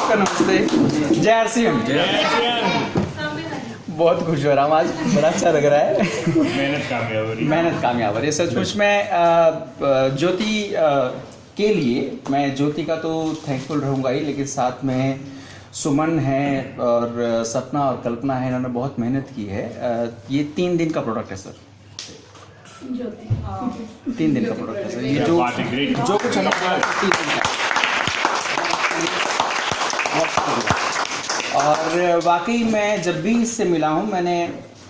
आपका नमस्ते। जय आरसीएम। बहुत खुश हो रहा हूँ आज, बड़ा अच्छा लग रहा है। मेहनत कामयाब हो रही है सचमुच में। ज्योति के लिए मैं ज्योति का तो थैंकफुल रहूँगा ही, लेकिन साथ में सुमन है और सपना और कल्पना है, इन्होंने बहुत मेहनत की है। ये 3 दिन का प्रोडक्ट है सर, 3 दिन का प्रोडक्ट है सर। ये जो कुछ हमारा 3 दिन का, और वाकई मैं जब भी इससे मिला हूँ मैंने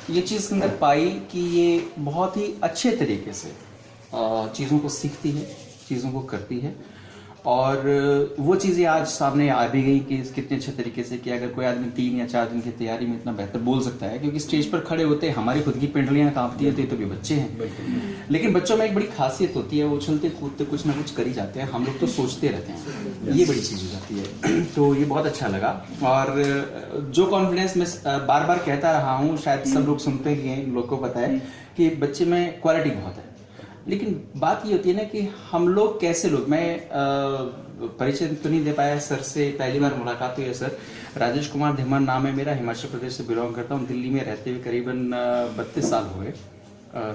ये चीज़ अंदर पाई कि ये बहुत ही अच्छे तरीके से चीज़ों को सीखती है, चीज़ों को करती है, और वो चीज़ें आज सामने आ भी गई कि कितने अच्छे तरीके से कि अगर कोई आदमी 3 या 4 दिन की तैयारी में इतना बेहतर बोल सकता है, क्योंकि स्टेज पर खड़े होते हैं हमारी खुद की पिंडलियाँ कांपती हैं, तो भी बच्चे हैं। लेकिन बच्चों में एक बड़ी खासियत होती है, वो उछलते कूदते कुछ ना कुछ कर ही जाते हैं, हम लोग तो सोचते रहते हैं, ये बड़ी चीज़ हो जाती है। तो ये बहुत अच्छा लगा, और जो कॉन्फिडेंस मैं बार बार कहता रहा हूँ, शायद सब लोग सुनते ही हैं, लोग को पता है कि बच्चे में क्वालिटी बहुत है। लेकिन बात ये होती है ना कि हम लोग कैसे लोग, मैं परिचय तो नहीं दे पाया सर से, पहली बार मुलाकात हुई है सर। राजेश कुमार धीमान नाम है मेरा, हिमाचल प्रदेश से बिलोंग करता हूँ, दिल्ली में रहते हुए करीबन 32 साल हो गए।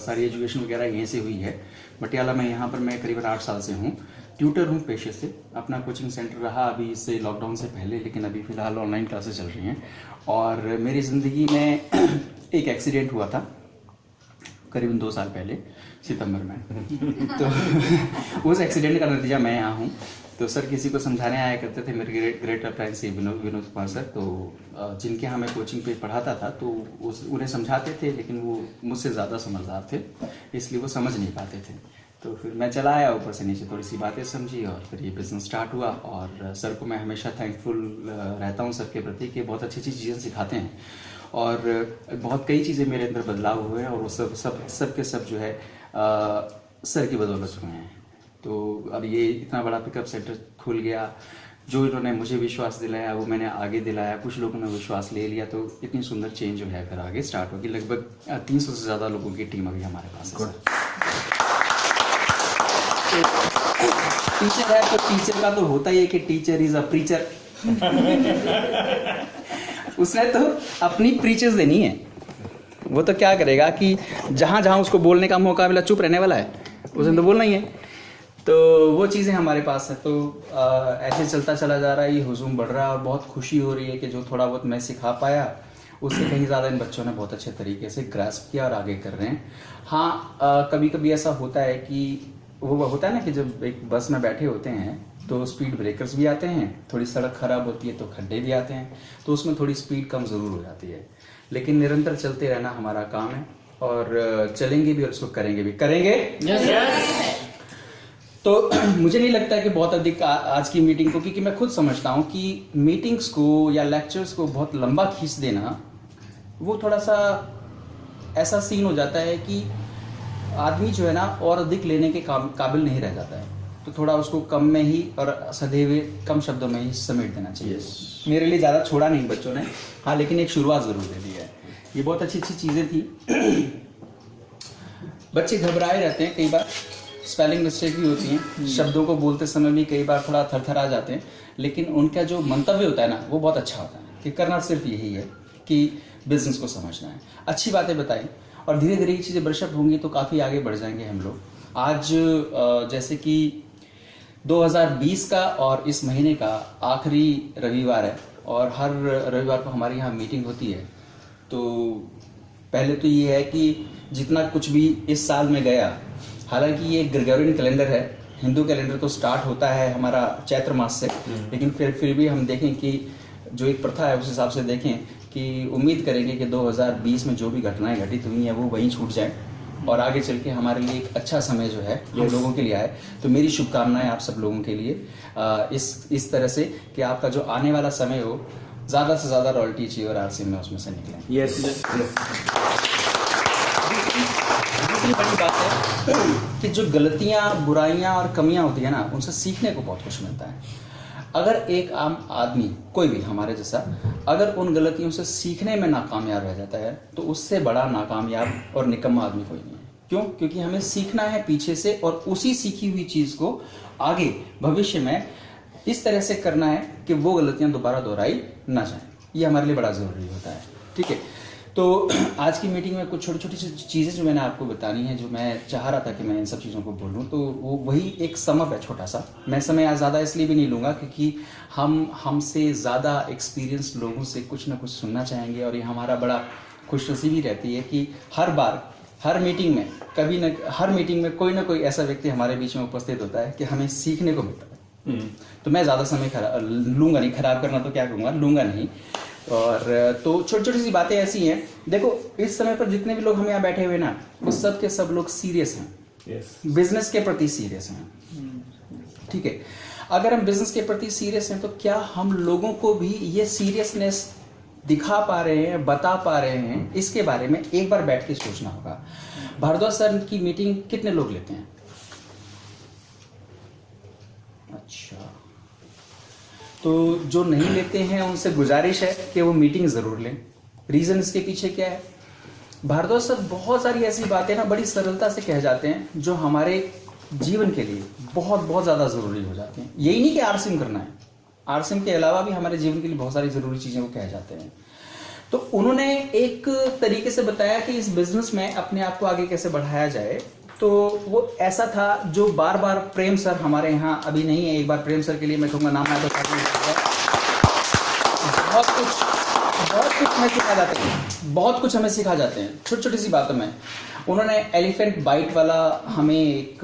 सारी एजुकेशन वगैरह यहीं से हुई है। मटियाला में यहाँ पर मैं करीबन 8 साल से हूँ। ट्यूटर हूँ पेशे से, अपना कोचिंग सेंटर रहा अभी इससे लॉकडाउन से पहले, लेकिन अभी फ़िलहाल ऑनलाइन क्लासेस चल रही हैं। और मेरी ज़िंदगी में एक एक्सीडेंट हुआ था करीबन 2 साल पहले सितंबर में। तो उस एक्सीडेंट का नतीजा मैं यहाँ हूँ। तो सर किसी को समझाने आया करते थे, मेरे ग्रेट अप्लायंस से विनोद कुमार सर, तो जिनके यहाँ मैं कोचिंग पे पढ़ाता था, तो उन्हें समझाते थे, लेकिन वो मुझसे ज़्यादा समझदार थे, इसलिए वो समझ नहीं पाते थे। तो फिर मैं चला आया, ऊपर से नीचे थोड़ी सी बातें समझी, और फिर ये बिज़नेस स्टार्ट हुआ। और सर को मैं हमेशा थैंकफुल रहता हूँ सर के प्रति कि बहुत अच्छी अच्छी चीज़ें सिखाते हैं, और बहुत कई चीज़ें मेरे अंदर बदलाव हुए हैं, और वो सब के सब जो है सर की बदौलत हुए हैं। तो अब ये इतना बड़ा पिकअप सेंटर खुल गया, जो इन्होंने मुझे विश्वास दिलाया वो मैंने आगे दिलाया, कुछ लोगों ने विश्वास ले लिया, तो इतनी सुंदर चेंज जो है फिर आगे स्टार्ट होगी। लगभग 300 से ज़्यादा लोगों की टीम अभी हमारे पास है। टीचर है तो टीचर का तो होता ही है कि टीचर इज अ प्रीचर। उसने तो अपनी प्रीचर्स देनी है, वो तो क्या करेगा कि जहाँ जहाँ उसको बोलने का मौका मिला चुप रहने वाला है, उसने तो बोलना ही है। तो वो चीज़ें हमारे पास है। तो ऐसे चलता चला जा रहा है, ये हुजूम बढ़ रहा है, और बहुत खुशी हो रही है कि जो थोड़ा बहुत मैं सिखा पाया उससे कहीं ज़्यादा इन बच्चों ने बहुत अच्छे तरीके से ग्रास्प किया और आगे कर रहे हैं। हाँ, कभी कभी ऐसा होता है कि वो होता है ना कि जब एक बस में बैठे होते हैं तो स्पीड ब्रेकर्स भी आते हैं, थोड़ी सड़क खराब होती है तो खड्डे भी आते हैं, तो उसमें थोड़ी स्पीड कम ज़रूर हो जाती है। लेकिन निरंतर चलते रहना हमारा काम है, और चलेंगे भी और उसको करेंगे भी, करेंगे। yes. तो मुझे नहीं लगता है कि बहुत अधिक आज की मीटिंग को, क्योंकि मैं खुद समझता हूँ कि मीटिंग्स को या लेक्चर्स को बहुत लंबा खींच देना, वो थोड़ा सा ऐसा सीन हो जाता है कि आदमी जो है ना और अधिक लेने के काबिल नहीं रह जाता है। तो थोड़ा उसको कम में ही और सधे हुए कम शब्दों में ही समेट देना चाहिए। yes. मेरे लिए ज़्यादा छोड़ा नहीं बच्चों ने, हाँ, लेकिन एक शुरुआत ज़रूर दे दी है। ये बहुत अच्छी अच्छी चीज़ें थी। बच्चे घबराए रहते हैं, कई बार स्पेलिंग मिस्टेक भी होती हैं, शब्दों को बोलते समय भी कई बार थोड़ा थरथरा जाते हैं, लेकिन उनका जो मंतव्य होता है ना वो बहुत अच्छा होता है कि करना सिर्फ यही है कि बिजनेस को समझना है, अच्छी बातें बताई, और धीरे धीरे ये चीज़ें ब्रशअप होंगी तो काफ़ी आगे बढ़ जाएंगे हम लोग। आज जैसे कि 2020 का और इस महीने का आखिरी रविवार है, और हर रविवार को हमारे यहाँ मीटिंग होती है। तो पहले तो ये है कि जितना कुछ भी इस साल में गया, हालांकि ये ग्रेगोरियन कैलेंडर है, हिंदू कैलेंडर तो स्टार्ट होता है हमारा चैत्र मास से, लेकिन फिर भी हम देखें कि जो एक प्रथा है उस हिसाब से देखें कि उम्मीद करेंगे कि 2020 में जो भी घटनाएं घटित हुई हैं वो वहीं छूट जाए, और आगे चल के हमारे लिए एक अच्छा समय जो है हम लोगों के लिए आए। तो मेरी शुभकामनाएं आप सब लोगों के लिए इस तरह से कि आपका जो आने वाला समय हो ज़्यादा से ज़्यादा रॉयल्टी चाहिए और आरसीएम में उसमें से निकलें। यस। दूसरी बड़ी बात है कि जो गलतियाँ, बुराइयाँ और कमियाँ होती है ना, उनसे सीखने को बहुत कुछ मिलता है। अगर एक आम आदमी, कोई भी हमारे जैसा, अगर उन गलतियों से सीखने में नाकामयाब रह जाता है तो उससे बड़ा नाकामयाब और निकम्मा आदमी कोई नहीं है। क्यों? क्योंकि हमें सीखना है पीछे से, और उसी सीखी हुई चीज़ को आगे भविष्य में इस तरह से करना है कि वो गलतियां दोबारा दोहराई ना जाए, ये हमारे लिए बड़ा ज़रूरी होता है। ठीक है, तो आज की मीटिंग में कुछ छोटी छोटी सी चीज़ें जो मैंने आपको बतानी है, जो मैं चाह रहा था कि मैं इन सब चीज़ों को बोलूँ, तो वो वही एक समअप है छोटा सा। मैं समय आज ज़्यादा इसलिए भी नहीं लूँगा क्योंकि हमसे ज़्यादा एक्सपीरियंस लोगों से कुछ ना कुछ सुनना चाहेंगे, और ये हमारा बड़ा खुशनसीबी रहती है कि हर बार हर मीटिंग में हर मीटिंग में कोई ना कोई ऐसा व्यक्ति हमारे बीच में उपस्थित होता है कि हमें सीखने को मिलता है। तो मैं ज़्यादा समय लूँगा नहीं, खराब करना तो क्या कहूँगा, लूँगा नहीं। और तो छोटी छोटी सी बातें ऐसी हैं। देखो, इस समय पर जितने भी लोग हम यहाँ बैठे हुए ना, वो सब के सब लोग सीरियस हैं, बिजनेस के प्रति सीरियस हैं। ठीक है, अगर हम बिजनेस के प्रति सीरियस हैं तो क्या हम लोगों को भी ये सीरियसनेस दिखा पा रहे हैं, बता पा रहे हैं, इसके बारे में एक बार बैठ के सोचना होगा। भारद्वाज सर की मीटिंग कितने लोग लेते हैं? अच्छा, तो जो नहीं लेते हैं उनसे गुजारिश है कि वो मीटिंग ज़रूर लें। रीज़न इसके पीछे क्या है? भारद्वाज सर बहुत सारी ऐसी बातें ना बड़ी सरलता से कह जाते हैं जो हमारे जीवन के लिए बहुत बहुत ज़्यादा ज़रूरी हो जाते हैं। यही नहीं कि आरसिम करना है, आरसिम के अलावा भी हमारे जीवन के लिए बहुत सारी ज़रूरी चीज़ें वो कह जाते हैं। तो उन्होंने एक तरीके से बताया कि इस बिज़नेस में अपने आप को आगे कैसे बढ़ाया जाए। तो वो ऐसा था जो बार बार प्रेम सर हमारे यहाँ अभी नहीं है, एक बार प्रेम सर के लिए मैं कहूँगा नाम आया तो बहुत कुछ हमें सिखा जाते हैं, बहुत कुछ हमें सिखा जाते हैं छोटी छोटी सी बातों में। उन्होंने एलिफेंट बाइट वाला हमें एक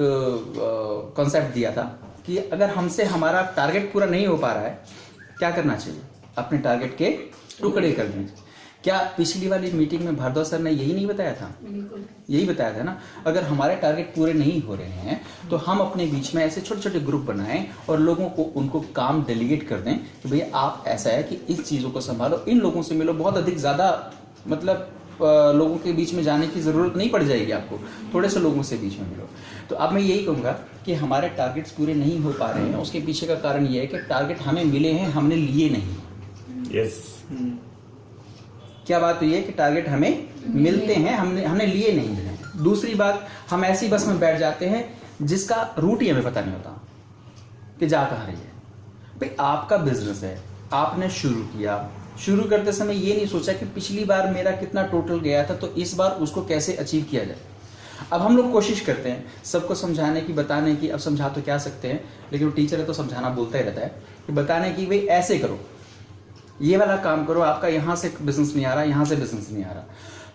कॉन्सेप्ट दिया था कि अगर हमसे हमारा टारगेट पूरा नहीं हो पा रहा है, क्या करना चाहिए? अपने टारगेट के टुकड़े कर दें। क्या पिछली वाली मीटिंग में भारद्वाज सर ने यही नहीं बताया था? यही बताया था ना। अगर हमारे टारगेट पूरे नहीं हो रहे हैं तो हम अपने बीच में ऐसे छोटे छोटे ग्रुप बनाएं और लोगों को उनको काम डेलीगेट कर दें कि भैया आप ऐसा है कि इस चीज़ों को संभालो, इन लोगों से मिलो। बहुत अधिक ज़्यादा मतलब लोगों के बीच में जाने की ज़रूरत नहीं पड़ जाएगी आपको, थोड़े से लोगों से बीच में मिलो। तो अब मैं यही कहूँगा कि हमारे टारगेट्स पूरे नहीं हो पा रहे हैं, उसके पीछे का कारण ये है कि टारगेट हमें मिले हैं, हमने लिए नहीं। यस, क्या बात हुई है कि टारगेट हमें मिलते हैं, हमने लिए नहीं हैं। दूसरी बात, हम ऐसी बस में बैठ जाते हैं जिसका रूट ही हमें पता नहीं होता कि जा कहाँ रही है। भाई आपका बिजनेस है, आपने शुरू किया, शुरू करते समय ये नहीं सोचा कि पिछली बार मेरा कितना टोटल गया था, तो इस बार उसको कैसे अचीव किया जाए। अब हम लोग कोशिश करते हैं सबको समझाने की, बताने की। अब समझा तो क्या सकते हैं, लेकिन वो टीचर है तो समझाना बोलता ही रहता है कि बताने की भाई ऐसे करो, ये वाला काम करो, आपका यहाँ से बिजनेस नहीं आ रहा, यहाँ से बिजनेस नहीं आ रहा।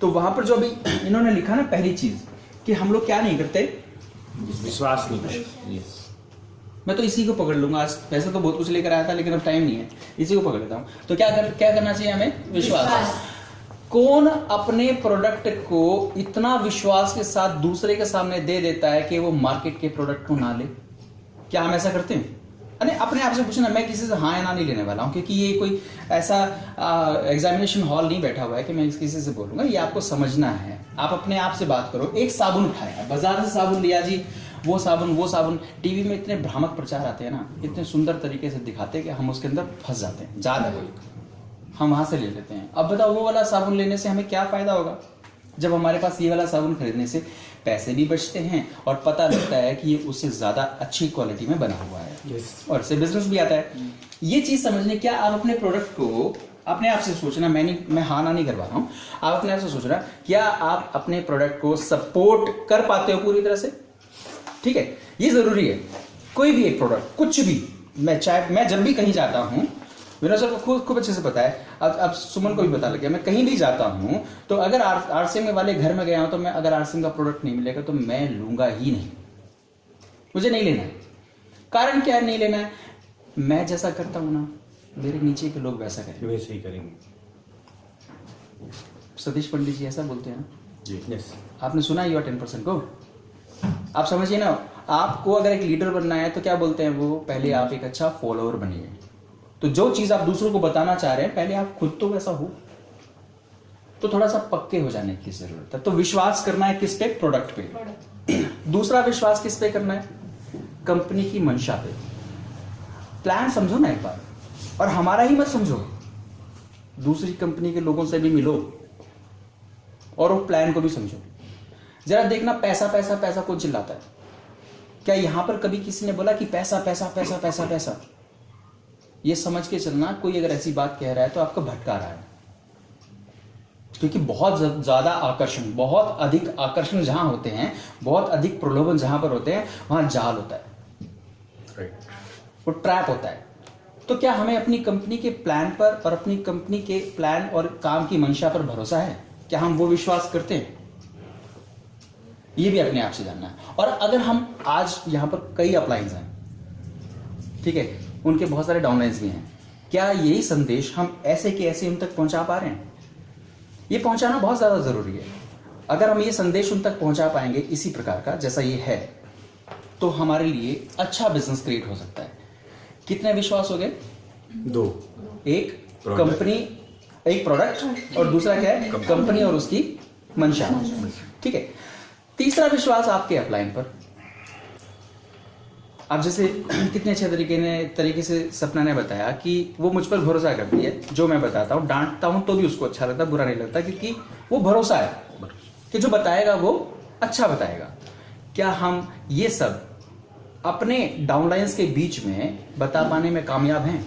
तो वहां पर जो अभी इन्होंने लिखा ना, पहली चीज कि हम लोग क्या नहीं करते, विश्वास नहीं करते। मैं तो इसी को पकड़ लूंगा आज। वैसे तो बहुत कुछ लेकर आया था लेकिन अब टाइम नहीं है, इसी को पकड़ लेता हूँ। तो क्या करना चाहिए हमें? विश्वास। कौन अपने प्रोडक्ट को इतना विश्वास के साथ दूसरे के सामने दे देता है कि वो मार्केट के प्रोडक्ट को ना ले? क्या हम ऐसा करते हैं? अरे अपने आप से पूछना। मैं किसी से हाँ या ना नहीं लेने वाला हूँ, क्योंकि ये कोई ऐसा एग्जामिनेशन हॉल नहीं बैठा हुआ है कि मैं किसी से बोलूंगा। ये आपको समझना है। आप अपने आप से बात करो। एक साबुन उठाया, बाजार से साबुन लिया जी, वो साबुन। टीवी में इतने भ्रामक प्रचार आते हैं ना, इतने सुंदर तरीके से दिखाते हैं कि हम उसके अंदर फंस जाते हैं। जाल है, हम वहां से ले लेते हैं। अब बताओ, वो वाला साबुन लेने से हमें क्या फायदा होगा, जब हमारे पास ये वाला साबुन खरीदने से पैसे भी बचते हैं और पता लगता है कि ये उससे ज्यादा अच्छी क्वालिटी में बना हुआ है। और इससे बिजनेस भी आता है। ये चीज समझने, क्या आप अपने प्रोडक्ट को अपने आप से सोचना, मैं हाँ ना नहीं करवा रहा हूँ, आप अपने आप से सोचना, क्या आप अपने प्रोडक्ट को सपोर्ट कर पाते हो पूरी तरह से? ठीक है, ये जरूरी है। कोई भी एक प्रोडक्ट, कुछ भी, मैं जब भी कहीं जाता हूँ, विनोद सर को खूब अच्छे से पता है, अब सुमन को भी पता लग गया, मैं कहीं भी जाता हूँ तो अगर आरसीएम वाले घर में गया हूँ तो मैं, अगर आरसीएम का प्रोडक्ट नहीं मिलेगा तो मैं लूंगा ही नहीं, मुझे नहीं लेना है। कारण क्या है नहीं लेना है? मैं जैसा करता हूँ ना, मेरे नीचे के लोग वैसा करेंगे, वैसे ही करेंगे। सतीश पंडित जी ऐसा बोलते हैं ना जी, यस। आपने सुना है 10% को? आप समझिए ना, आपको अगर एक लीडर बनना है तो क्या बोलते हैं वो, पहले आप एक अच्छा फॉलोअर बनिए। तो जो चीज आप दूसरों को बताना चाह रहे हैं, पहले आप खुद तो वैसा हो। तो थोड़ा सा पक्के हो जाने की जरूरत है। तो विश्वास करना है किस पे? प्रोडक्ट पे। दूसरा विश्वास किस पे करना है? कंपनी की मंशा पे। प्लान समझो ना एक बार, और हमारा ही मत समझो, दूसरी कंपनी के लोगों से भी मिलो और वो प्लान को भी समझो। जरा देखना, पैसा पैसा पैसा कौन चिल्लाता है? क्या यहां पर कभी किसी ने बोला कि पैसा पैसा पैसा पैसा पैसा? ये समझ के चलना कोई अगर ऐसी बात कह रहा है तो आपको भटका रहा है, क्योंकि बहुत ज्यादा आकर्षण, बहुत अधिक आकर्षण जहां होते हैं, बहुत अधिक प्रलोभन जहां पर होते हैं, वहां जाल होता है, Right. वो ट्रैप होता है। तो क्या हमें अपनी कंपनी के प्लान पर और अपनी कंपनी के प्लान और काम की मंशा पर भरोसा है? क्या हम वो विश्वास करते हैं? ये भी अपने आप से जानना है। और अगर हम आज यहाँ पर कई अपलाइंस हैं, ठीक है, उनके बहुत सारे डाउनलाइंस भी हैं, क्या यही संदेश हम ऐसे के ऐसे उन तक पहुंचा पा रहे हैं? ये पहुंचाना बहुत ज्यादा जरूरी है। अगर हम ये संदेश उन तक पहुंचा पाएंगे इसी प्रकार का जैसा ये है, तो हमारे लिए अच्छा बिजनेस क्रिएट हो सकता है। कितने विश्वास हो गए? 2. एक Product. कंपनी, एक प्रोडक्ट, और दूसरा क्या है? कंपनी और उसकी मंशा। ठीक है। तीसरा विश्वास आपके अपलाइन पर। आप जैसे कितने अच्छे तरीके से सपना ने बताया कि वो मुझ पर भरोसा करती है, जो मैं बताता हूँ, डांटता हूँ तो भी उसको अच्छा लगता, बुरा नहीं लगता, क्योंकि वो भरोसा है कि जो बताएगा वो अच्छा बताएगा। क्या हम ये सब अपने डाउनलाइंस के बीच में बता पाने में कामयाब हैं?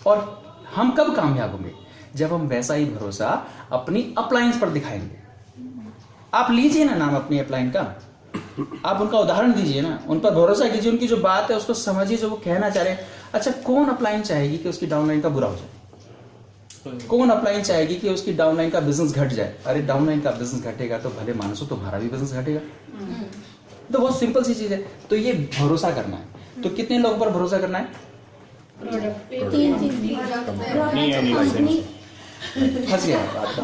और हम कब कामयाब होंगे? जब हम वैसा ही भरोसा अपनी अपलाइंस पर दिखाएंगे। आप लीजिए ना नाम अपनी अपलाइन का, आप उनका उदाहरण दीजिए ना, उन पर भरोसा कीजिए, उनकी जो बात है उसको समझिए, जो वो कहना चाह रहे हैं। अच्छा, कौन अपलाइन चाहेगी कि उसकी डाउनलाइन का बुरा हो जाए? कौन अपलाइन चाहेगी कि उसकी डाउनलाइन का बिजनेस घट जाए? अरे डाउनलाइन का बिजनेस घटेगा तो भले मानसो तुम्हारा भी बिजनेस घटेगा। तो बहुत सिंपल सी चीज है। तो ये भरोसा करना है। तो कितने लोगों पर भरोसा करना है? Company and license. फंस गया बात का।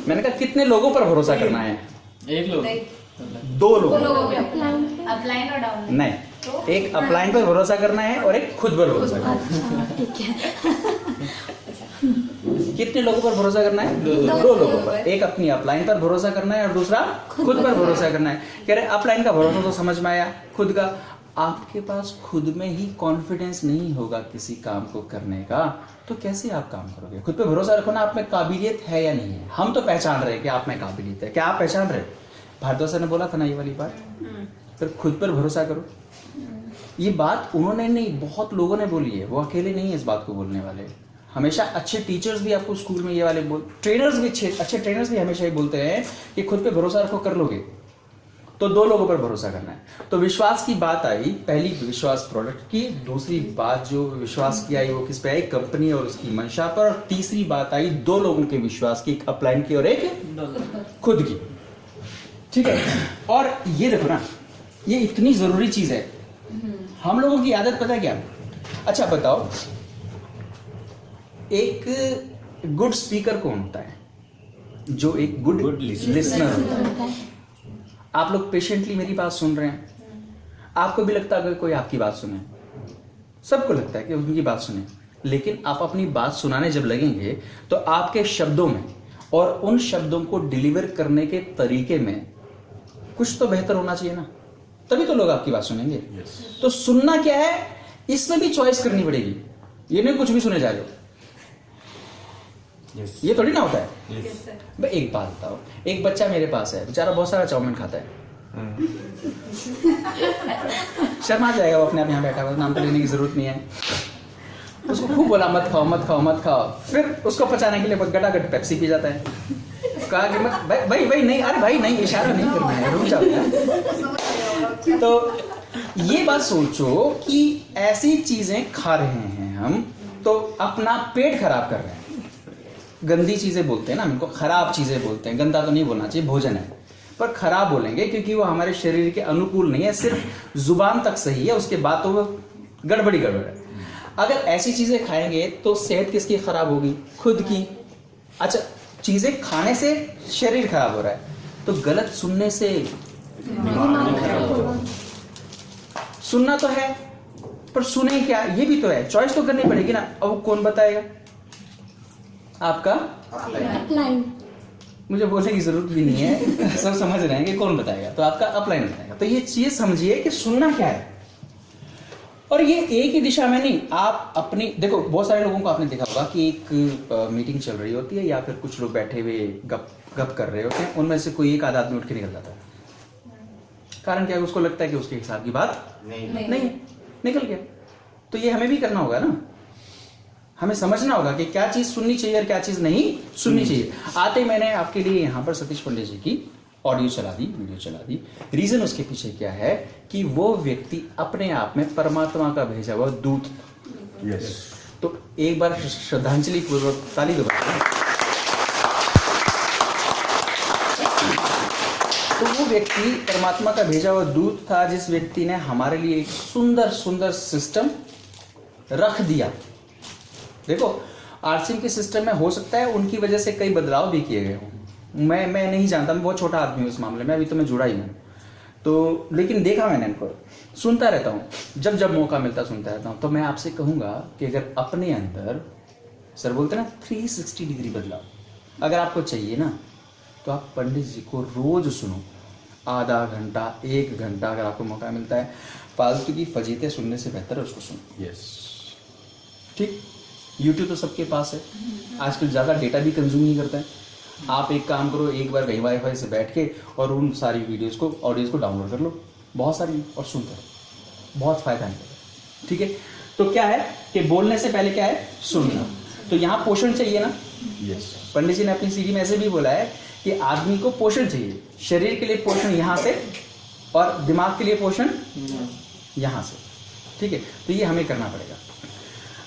मैंने कहा कितने लोगों पर भरोसा करना है? एक लोग, 2 लोगों पर। अपलाइन और डाउनलाइन नहीं, एक अपलाइन पर भरोसा करना है और एक खुद पर भरोसा करना है। अच्छा ठीक है। कितने लोगों पर भरोसा करना है? 2 लोगों पर। एक अपनी अपलाइन पर भरोसा करना है और दूसरा खुद पर भरोसा करना है। कह रहे अपलाइन का भरोसा तो समझ में आया, खुद का आपके पास खुद में ही कॉन्फिडेंस नहीं होगा किसी काम को करने का, तो कैसे आप काम करोगे? खुद पे भरोसा रखो ना, आप में काबिलियत है या नहीं है। हम तो पहचान रहे हैं कि आप में काबिलियत है। क्या आप पहचान रहे? भारद्वाज सर ने बोला था ना ये वाली बात, फिर खुद पर भरोसा करो। ये बात उन्होंने नहीं, बहुत लोगों ने बोली है, वो अकेले नहीं है इस बात को बोलने वाले। हमेशा अच्छे टीचर्स भी आपको स्कूल में ये वाले ट्रेनर्स भी अच्छे ट्रेनर्स भी हमेशा ही बोलते हैं कि खुद पे भरोसा रखो, कर लोगे। तो 2 लोगों पर भरोसा करना है। तो विश्वास की बात आई, पहली विश्वास प्रोडक्ट की, दूसरी बात जो विश्वास की आई वो किस पे आई? कंपनी और उसकी मंशा पर। और तीसरी बात आई 2 लोगों के विश्वास की, एक अपलाइन की और एक खुद की। ठीक है। और ये देखो ना, ये इतनी जरूरी चीज है। हम लोगों की आदत पता है क्या? अच्छा बताओ, एक गुड स्पीकर कौन होता है? जो एक गुड Good listener. लिसनर होता है। आप लोग पेशेंटली मेरी बात सुन रहे हैं, आपको भी लगता है कि कोई आपकी बात सुने, सबको लगता है कि उनकी बात सुने, लेकिन आप अपनी बात सुनाने जब लगेंगे तो आपके शब्दों में और उन शब्दों को डिलीवर करने के तरीके में कुछ तो बेहतर होना चाहिए ना, तभी तो लोग आपकी बात सुनेंगे। Yes. तो सुनना क्या है, इसमें भी चॉइस करनी पड़ेगी। ये नहीं कुछ भी सुने जा रहे हो, Yes. ये थोड़ी ना होता है। Yes. भाई एक बात बताओ, एक बच्चा मेरे पास है, बेचारा बहुत सारा चाउमीन खाता है, शर्मा जाएगा वो अपने आप यहाँ बैठा हुआ, नाम तो लेने की जरूरत नहीं है। उसको खूब बोला मत खाओ मत खाओ मत खाओ, फिर उसको पचाने के लिए गटागट पेप्सी पी जाता है। कहा कि मत भाई भाई भाई नहीं, अरे भाई नहीं, इशारा नहीं करना है, रुक जाओ। तो ये बात सोचो कि ऐसी चीजें खा रहे हैं हम, तो अपना पेट खराब कर रहे हैं। गंदी चीजें बोलते हैं ना, हमको खराब चीजें बोलते हैं। गंदा तो नहीं बोलना चाहिए, भोजन है, पर खराब बोलेंगे क्योंकि वो हमारे शरीर के अनुकूल नहीं है, सिर्फ जुबान तक सही है, उसके बाद तो वो गड़बड़ है। अगर ऐसी चीजें खाएंगे तो सेहत किसकी खराब होगी? खुद की। अच्छा, चीजें खाने से शरीर खराब हो रहा है, तो गलत सुनने से सुनना तो है, पर सुने क्या, ये भी तो है, चॉइस तो करनी पड़ेगी ना। अब कौन बताएगा? आपका अपलाइन। मुझे बोलने की जरूरत भी नहीं है, सब समझ रहे हैं कि कौन बताएगा, तो आपका अपलाइन बताएगा। तो ये चीज समझिए कि सुनना क्या है, और ये एक ही दिशा में नहीं। आप अपनी देखो, बहुत सारे लोगों को आपने देखा होगा कि एक मीटिंग चल रही होती है या फिर कुछ लोग बैठे हुए गप कर रहे होते हैं, उनमें से कोई एक आध आदमी उठ के निकल जाता है। कारण क्या है? उसको लगता है कि उसके हिसाब की बात नहीं निकल गया। तो ये हमें भी करना होगा ना, हमें समझना होगा कि क्या चीज सुननी चाहिए और क्या चीज नहीं सुननी चाहिए। आते ही मैंने आपके लिए यहाँ पर सतीश पंडित जी की ऑडियो चला दी, वीडियो चला दी। रीजन उसके पीछे क्या है कि वो व्यक्ति अपने आप में परमात्मा का भेजा हुआ दूत था। यस। तो एक बार श्रद्धांजलि पूर्वक ताली दो। तो वो व्यक्ति परमात्मा का भेजा हुआ दूत था, जिस व्यक्ति ने हमारे लिए एक सुंदर सुंदर सिस्टम रख दिया। देखो आरसीएम के सिस्टम में हो सकता है उनकी वजह से कई बदलाव भी किए गए हों, मैं नहीं जानता, मैं बहुत छोटा आदमी हूँ इस मामले में, अभी तो मैं जुड़ा ही हूँ। तो लेकिन देखा मैंने इनको, सुनता रहता हूँ, जब जब मौका मिलता सुनता रहता हूँ। तो मैं आपसे कहूँगा कि अगर अपने अंदर सर बोलते ना 360 डिग्री बदलाव अगर आपको चाहिए ना, तो आप पंडित जी को रोज सुनो, आधा घंटा 1 घंटा अगर आपको मौका मिलता है। फालतू की फजीतें सुनने से बेहतर है उसको सुनो। यस। ठीक, यूट्यूब तो सबके पास है, आजकल ज़्यादा डेटा भी कंज्यूम नहीं करता है। आप एक काम करो, एक बार कहीं वाईफाई से बैठ के और उन सारी वीडियोस को, ऑडियोज को डाउनलोड कर लो, बहुत सारी, और सुनते रहो, बहुत फायदा मिलेगा। ठीक है, तो क्या है कि बोलने से पहले क्या है, सुनना। तो यहाँ पोषण चाहिए ना। यस। पंडित जी ने अपनी सीढ़ी में ऐसे भी बोला है कि आदमी को पोषण चाहिए, शरीर के लिए पोषण यहाँ से और दिमाग के लिए पोषण यहाँ से। ठीक है, तो ये हमें करना पड़ेगा।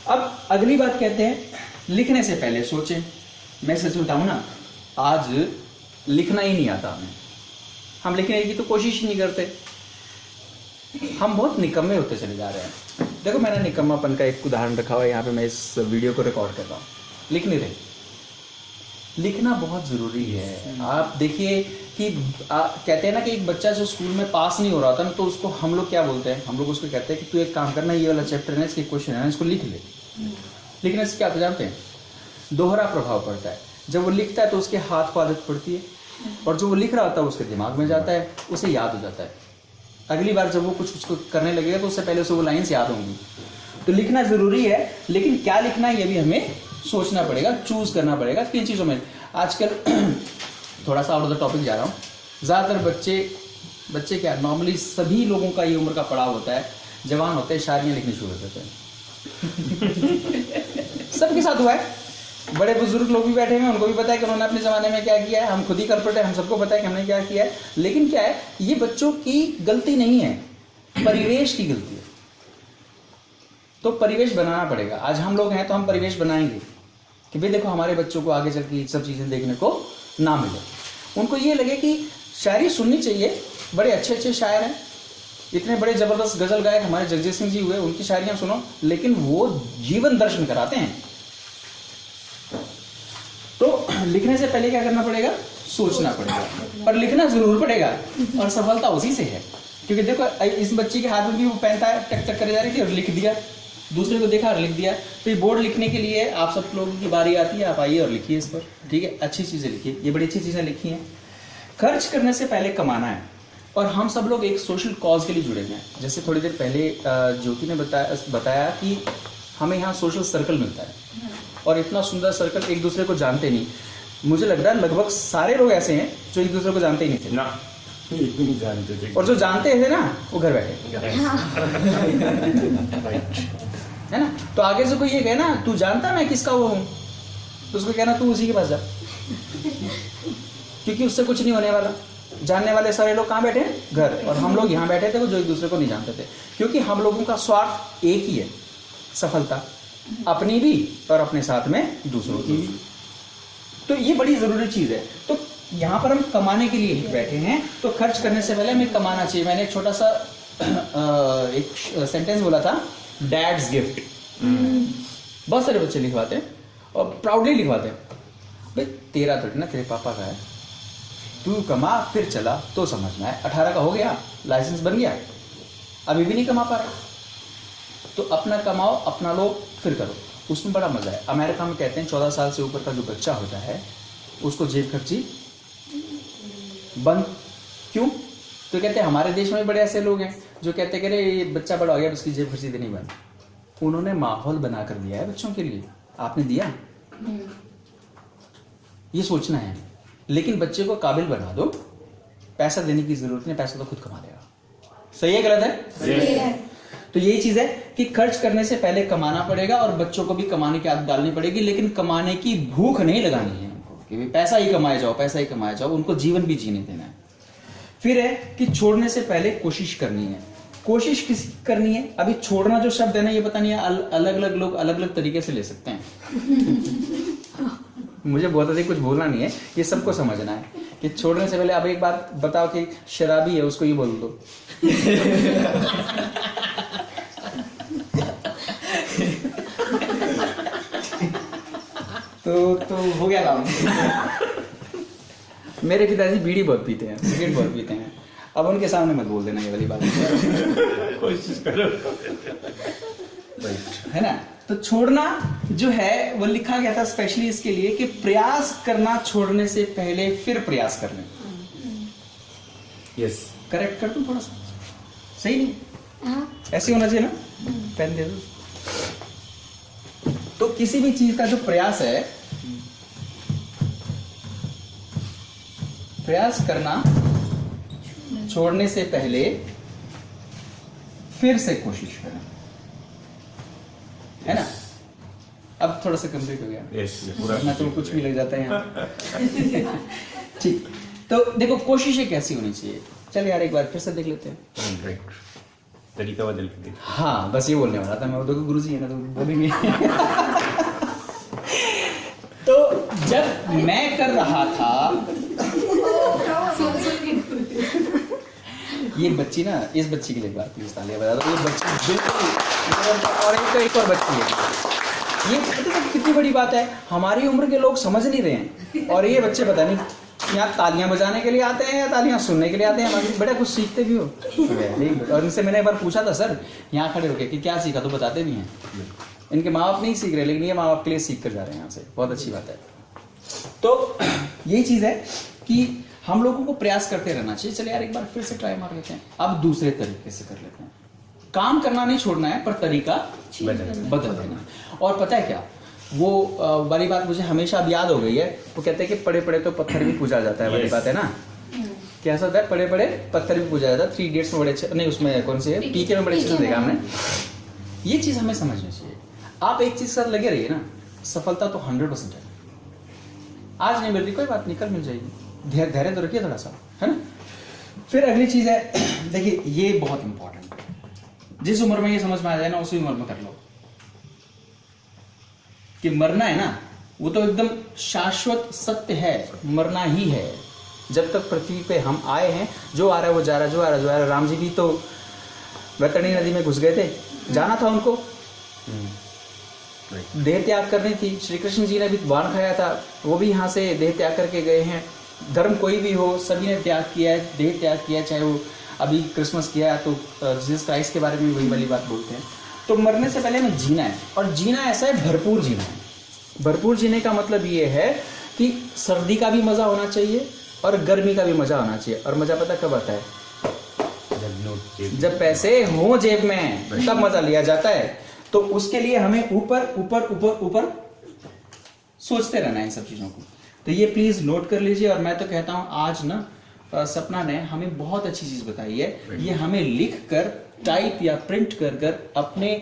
अब अगली बात कहते हैं, लिखने से पहले सोचें। मैं सच बताऊं ना, आज लिखना ही नहीं आता हमें, हम लिखने की तो कोशिश ही नहीं करते, हम बहुत निकम्मे होते चले जा रहे हैं। देखो मैंने निकम्मापन का एक उदाहरण रखा हुआ है यहाँ पे, मैं इस वीडियो को रिकॉर्ड कर रहा हूँ। लिख नहीं रहे, लिखना बहुत ज़रूरी है। आप देखिए कि कहते हैं ना कि एक बच्चा जो स्कूल में पास नहीं हो रहा था ना, तो उसको हम लोग क्या बोलते हैं, हम लोग उसको कहते हैं कि तू एक काम करना, ये वाला चैप्टर है ना, इसके क्वेश्चन है ना, इसको लिख ले। लिखने से क्या होता है जानते हैं, दोहरा प्रभाव पड़ता है। जब वो लिखता है तो उसके हाथ को आदत पड़ती है, और जो वो लिख रहा होता है उसके दिमाग में जाता है, उसे याद हो जाता है। अगली बार जब वो कुछ उसको करने लगेगा तो उससे पहले उसे वो लाइन्स याद होंगी। तो लिखना ज़रूरी है, लेकिन क्या लिखना है ये भी हमें सोचना पड़ेगा, चूज करना पड़ेगा किन चीज़ों में। आजकल थोड़ा सा आउट ऑफ द टॉपिक जा रहा हूँ, ज़्यादातर बच्चे क्या, नॉर्मली सभी लोगों का ये उम्र का पड़ाव होता है, जवान होते हैं शायरियाँ लिखनी शुरू कर देते हैं। सबके साथ हुआ है, बड़े बुजुर्ग लोग भी बैठे हैं, उनको भी पता है कि उन्होंने अपने ज़माने में क्या किया है, हम खुद ही कल्प्रिट है, हम सबको पता है कि हमने क्या किया है। लेकिन क्या है, ये बच्चों की गलती नहीं है, परिवेश की गलती है। तो परिवेश बनाना पड़ेगा। आज हम लोग हैं तो हम परिवेश बनाएंगे कि भाई देखो हमारे बच्चों को आगे चल के सब चीज़ें देखने को ना मिले, उनको ये लगे कि शायरी सुननी चाहिए, बड़े अच्छे अच्छे शायर हैं, इतने बड़े ज़बरदस्त गज़ल गायक हमारे जगजीत सिंह जी हुए, उनकी शायरियाँ सुनो, लेकिन वो जीवन दर्शन कराते हैं। तो लिखने से पहले क्या करना पड़ेगा, सोचना पड़ेगा, और लिखना ज़रूर पड़ेगा, और सफलता उसी से है। क्योंकि देखो इस बच्चे के हाथ में भी वो पेन था, टक टक करे जा रही थी और लिख दिया, दूसरे को देखा और लिख दिया। तो ये बोर्ड लिखने के लिए आप सब लोगों की बारी आती है, आप आइए और लिखिए इस पर। ठीक है, अच्छी चीज़ें लिखिए, ये बड़ी अच्छी चीज़ें लिखी हैं। खर्च करने से पहले कमाना है, और हम सब लोग एक सोशल कॉज के लिए जुड़े हुए हैं। जैसे थोड़ी देर पहले ज्योति ने बताया कि हमें यहाँ सोशल सर्कल मिलता है, और इतना सुंदर सर्कल, एक दूसरे को जानते नहीं। मुझे लग रहा है लगभग सारे लोग ऐसे हैं जो एक दूसरे को जानते ही नहीं थे ना, नहीं जानते थे, और जो जानते थे ना वो घर बैठे, राइट है ना। तो आगे से कोई ये कहे ना तू जानता मैं किसका वो हूँ, तो उसको कहना तू उसी के पास जा, क्योंकि उससे कुछ नहीं होने वाला। जानने वाले सारे लोग कहाँ बैठे हैं, घर, और हम लोग यहाँ बैठे थे वो जो एक दूसरे को नहीं जानते थे, क्योंकि हम लोगों का स्वार्थ एक ही है, सफलता अपनी भी और अपने साथ में दूसरों की भी। तो ये बड़ी ज़रूरी चीज़ है। तो यहाँ पर हम कमाने के लिए बैठे हैं, तो खर्च करने से पहले हमें कमाना चाहिए। मैंने एक छोटा सा एक सेंटेंस बोला था, डैड्स गिफ्ट। बहुत सारे बच्चे लिखवाते हैं और प्राउडली लिखवाते हैं, भाई तेरा तो ना, तेरे पापा का है, तू कमा फिर चला तो समझना है। 18 का हो गया, लाइसेंस बन गया, अभी भी नहीं कमा पा रहा, तो अपना कमाओ, अपना लो, फिर करो, उसमें बड़ा मजा है। अमेरिका में कहते हैं 14 साल से ऊपर का जो बच्चा होता है उसको जेब खर्ची बंद। क्यों? तो कहते हैं हमारे देश में बड़े ऐसे लोग हैं जो कहते हैं कि अरे ये बच्चा बड़ा हो गया, उसकी जेब खर्ची देनी बंद। उन्होंने माहौल बना कर दिया है बच्चों के लिए, आपने दिया, ये सोचना है। लेकिन बच्चे को काबिल बना दो, पैसा देने की जरूरत नहीं, पैसा तो खुद कमा लेगा। सही है गलत है? Yes. तो यही चीज है कि खर्च करने से पहले कमाना पड़ेगा और बच्चों को भी कमाने की आदत डालनी पड़ेगी, लेकिन कमाने की भूख नहीं लगानी है उनको कि भाई पैसा ही कमाए जाओ, पैसा ही कमाए जाओ, उनको जीवन भी जीने देना है। फिर है कि छोड़ने से पहले कोशिश करनी है। कोशिश किस करनी है? अभी छोड़ना जो शब्द है ना, ये पता नहीं है, अलग अलग लोग अलग अलग तरीके से ले सकते हैं। मुझे बहुत अधिक कुछ बोलना नहीं है, ये सबको समझना है कि छोड़ने से पहले अब एक बात बताओ कि शराबी है उसको ये बोल दो। तो हो गया काम। मेरे पिताजी बीड़ी बहुत पीते हैं, सिगरेट बहुत पीते हैं, अब उनके सामने मत बोल देना ये वाली बात। कोशिश करो, है ना। तो छोड़ना जो है वो लिखा गया था स्पेशली इसके लिए कि प्रयास करना छोड़ने से पहले फिर प्रयास करना। यस, करेक्ट कर दूं थोड़ा सा? सही नहीं? हाँ, ऐसे होना चाहिए ना। पेन दे दो। तो किसी भी चीज का जो प्रयास है, प्रयास करना छोड़ने से पहले फिर से कोशिश करना, है ना। अब थोड़ा सा कंप्लीट हो गया। यस, पूरा ना तो कुछ भी लग जाता है यहाँ। ठीक, तो देखो कोशिशें कैसी होनी चाहिए। चल यार एक बार फिर से देख लेते हैं। राइट, तरीका बदल के देख। हाँ बस ये बोलने वाला था मैं, वो देखो गुरुजी है ना तो बोलेंगे। तो जब मैं कर रहा था, ये बच्ची ना, इस बच्ची के लिए बात प्लीज तालियां बजा दो। ये बच्ची बिल्कुल, और एक और बच्ची है, ये कितनी बड़ी बात है। हमारी उम्र के लोग समझ नहीं रहे हैं और ये बच्चे पता नहीं यहाँ तालियां बजाने के लिए आते हैं या तालियां सुनने के लिए आते हैं। बड़ा कुछ सीखते भी हो। और इनसे मैंने एक बार पूछा था, सर यहाँ खड़े होके कि क्या सीखा, तो बताते भी हैं। इनके माँ बाप नहीं सीख रहे, लेकिन ये माँ बाप के लिए सीख कर जा रहे हैं यहाँ से। बहुत अच्छी बात है। तो यही चीज है कि हम लोगों को प्रयास करते रहना चाहिए। चलिए यार एक बार फिर से ट्राई मार लेते हैं। अब दूसरे तरीके से कर लेते हैं। काम करना नहीं छोड़ना है, पर तरीका बदल देना। और पता है क्या, वो वाली बात मुझे हमेशा अब याद हो गई है। वो कहते हैं कि पड़े पड़े तो पत्थर भी पूजा जाता है, वाली बात है ना। कैसा होता है? पड़े पड़े पत्थर भी पूजा जाता है। 3 इडियट्स में बड़े अच्छे, नहीं उसमें कौन सी है, पीके में बड़े अच्छे से देखा हमने। ये चीज हमें समझनी चाहिए। आप एक चीज साथ लगे रहिए ना, सफलता तो 100% है। आज नहीं मिल रही कोई बात नहीं, कल मिल जाएगी। धैर्य तो रखिए थोड़ा सा, है ना। फिर अगली चीज है, देखिए ये बहुत इंपॉर्टेंट है। जिस उम्र में ये समझ में आ जाए ना, उसी उम्र में कर लो कि मरना है ना, वो तो एकदम शाश्वत सत्य है, मरना ही है। जब तक पृथ्वी पे हम आए हैं, जो आ रहा है वो जा रहा है, जो आ रहा है जो आ रहा है। राम जी भी तो वैतरणी नदी में घुस गए थे, जाना था उनको, देह त्याग करनी थी। श्री कृष्ण जी ने भी बाण खाया था, वो भी यहाँ से देह त्याग करके गए हैं। धर्म कोई भी हो, सभी ने त्याग किया है, देह त्याग किया है। चाहे वो अभी क्रिसमस किया तो जीसस क्राइस्ट के बारे में वही वाली बात बोलते हैं। तो मरने से पहले हमें जीना है, और जीना ऐसा है भरपूर जीना है। भरपूर जीने का मतलब ये है कि सर्दी का भी मजा होना चाहिए और गर्मी का भी मजा होना चाहिए। और मजा पता कब आता है? जब पैसे हो जेब में, तब मजा लिया जाता है। तो उसके लिए हमें ऊपर ऊपर ऊपर ऊपर सोचते रहना है इन सब चीजों को। तो ये प्लीज नोट कर लीजिए। और मैं तो कहता हूं आज ना सपना ने हमें बहुत अच्छी चीज बताई है। ये हमें लिख कर, टाइप या प्रिंट कर कर अपने